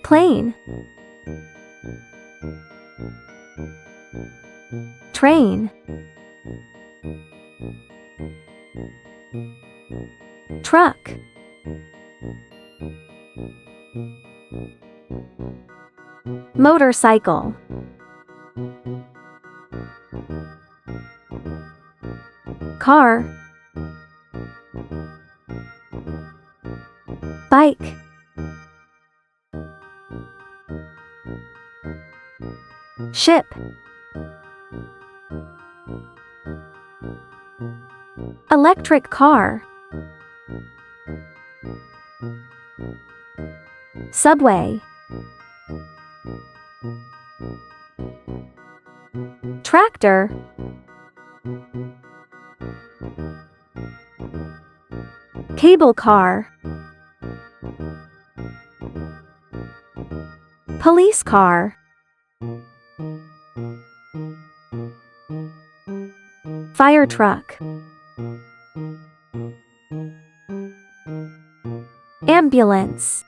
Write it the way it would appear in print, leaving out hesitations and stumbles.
Plane. Train. Truck. Motorcycle. Car. Bike. Ship. Electric car. Subway. Tractor. Cable car. Police car. Fire truck. Ambulance.